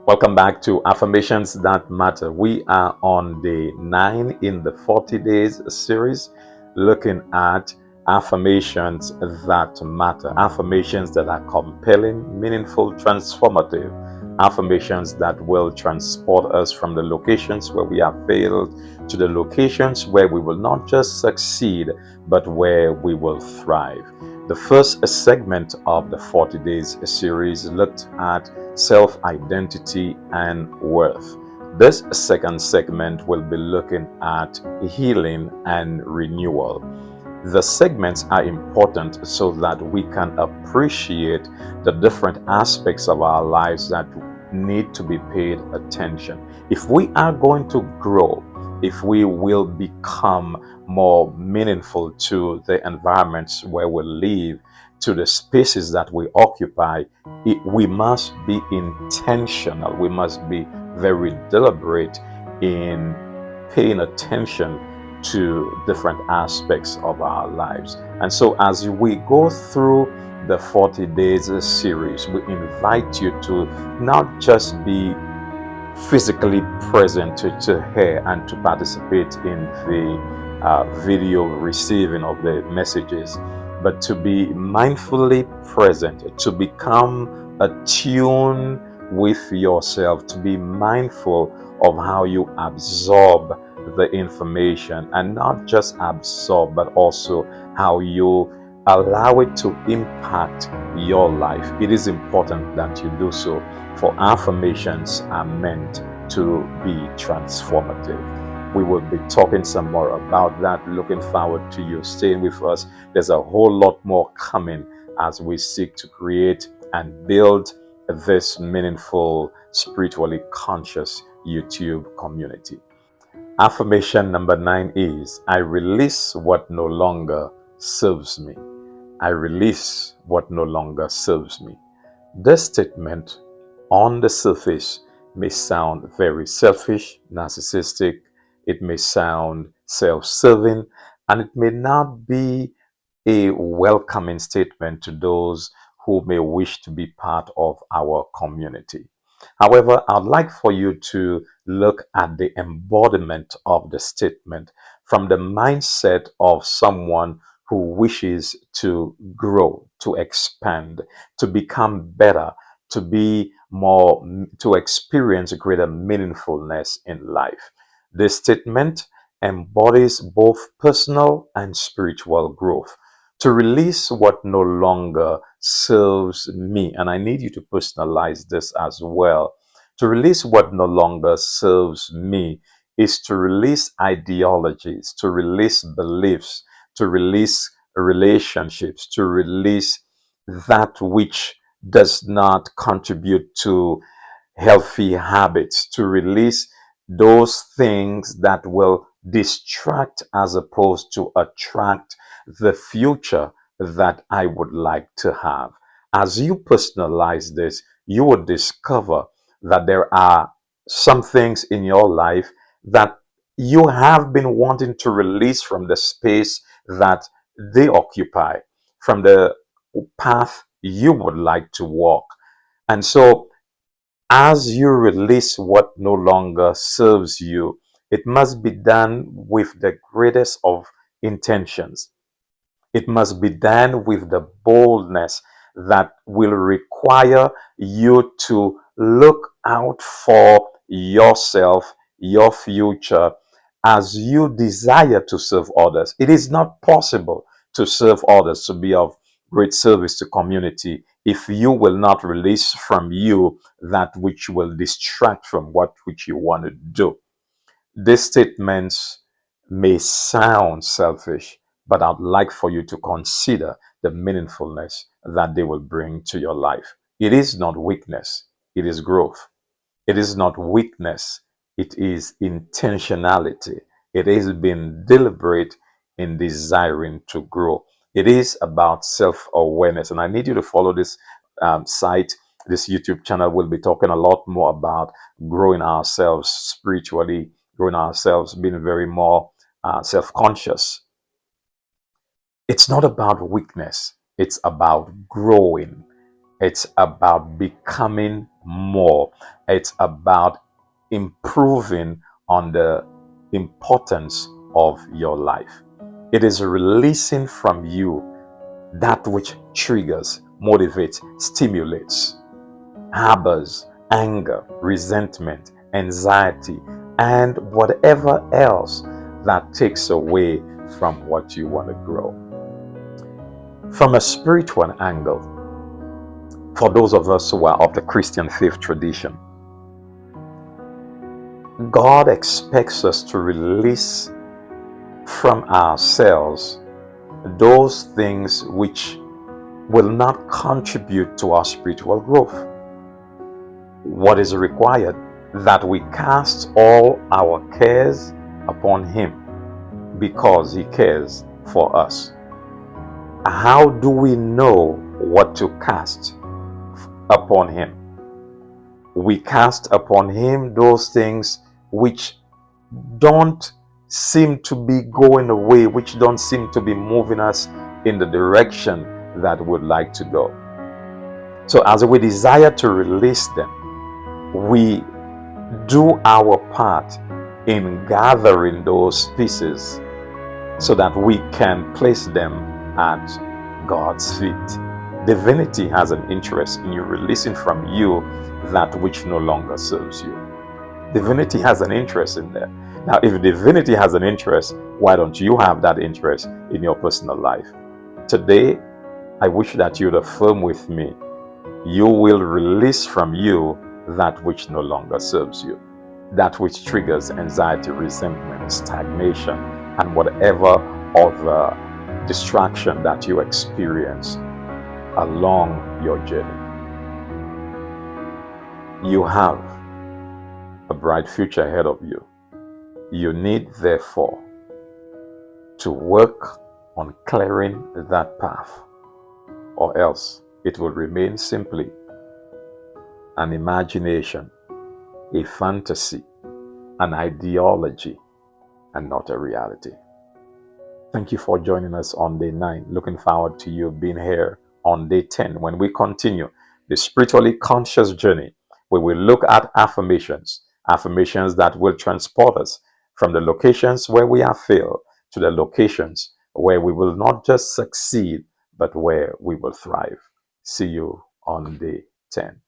Welcome back to Affirmations That Matter. We are on day 9 in the 40 days series, looking at affirmations that matter, affirmations that are compelling, meaningful, transformative, affirmations that will transport us from the locations where we have failed to the locations where we will not just succeed, but where we will thrive. The first segment of the 40 days series looked at self identity and worth. This second segment will be looking at healing and renewal. The segments are important so that we can appreciate the different aspects of our lives that need to be paid attention. If we are going to grow, if we will become more meaningful to the environments where we live, to the spaces that we occupy, we must be intentional. We must be very deliberate in paying attention to different aspects of our lives. And so, as we go through the 40 days series, we invite you to not just be physically present to hear and to participate in the video receiving of the messages, but to be mindfully present, to become attuned with yourself, to be mindful of how you absorb the information, and not just absorb, but also how you allow it to impact your life. It is important that you do so, for affirmations are meant to be transformative. We will be talking some more about that. Looking forward to you staying with us. There's a whole lot more coming as we seek to create and build this meaningful, spiritually conscious YouTube community. Affirmation number 9 is, I release what no longer serves me. I release what no longer serves me. This statement on the surface may sound very selfish, narcissistic, it may sound self-serving, and it may not be a welcoming statement to those who may wish to be part of our community. However, I'd like for you to look at the embodiment of the statement from the mindset of someone who wishes to grow, to expand, to become better, to be more, to experience greater meaningfulness in life. This statement embodies both personal and spiritual growth. To release what no longer serves me, and I need you to personalize this as well. To release what no longer serves me is to release ideologies, to release beliefs, to release relationships, to release that which does not contribute to healthy habits, to release those things that will distract as opposed to attract the future that I would like to have. As you personalize this, you will discover that there are some things in your life that you have been wanting to release from the space that they occupy, from the path you would like to walk. And so, as you release what no longer serves you, it must be done with the greatest of intentions. It must be done with the boldness that will require you to look out for yourself, your future, as you desire to serve others. It is not possible to serve others, to be of great service to community, if you will not release from you that which will distract from what which you want to do. These statements may sound selfish, but I'd like for you to consider the meaningfulness that they will bring to your life. It is not weakness, it is growth. It is not weakness, it is intentionality. It is being deliberate in desiring to grow. It is about self awareness. And I need you to follow this site. This YouTube channel will be talking a lot more about growing ourselves spiritually, growing ourselves, being very more self conscious. It's not about weakness, it's about growing. It's about becoming more. It's about improving on the importance of your life. It is releasing from you that which triggers, motivates, stimulates, harbors anger, resentment, anxiety, and whatever else that takes away from what you want to grow. From a spiritual angle, for those of us who are of the Christian faith tradition, God expects us to release from ourselves those things which will not contribute to our spiritual growth. What is required? That we cast all our cares upon Him because He cares for us. How do we know what to cast upon Him? We cast upon Him those things which don't seem to be going away, which don't seem to be moving us in the direction that we would like to go. So as we desire to release them, we do our part in gathering those pieces so that we can place them at God's feet. Divinity has an interest in you releasing from you that which no longer serves you. Divinity has an interest in that. Now, if divinity has an interest, why don't you have that interest in your personal life? Today, I wish that you'd affirm with me, you will release from you that which no longer serves you, that which triggers anxiety, resentment, stagnation, and whatever other distraction that you experience along your journey. You have a bright future ahead of you. You need, therefore, to work on clearing that path, or else it will remain simply an imagination, a fantasy, an ideology, and not a reality. Thank you for joining us on day 9. Looking forward to you being here on day 10 when we continue the spiritually conscious journey where we look at affirmations that will transport us from the locations where we have failed to the locations where we will not just succeed, but where we will thrive. See you on day 10.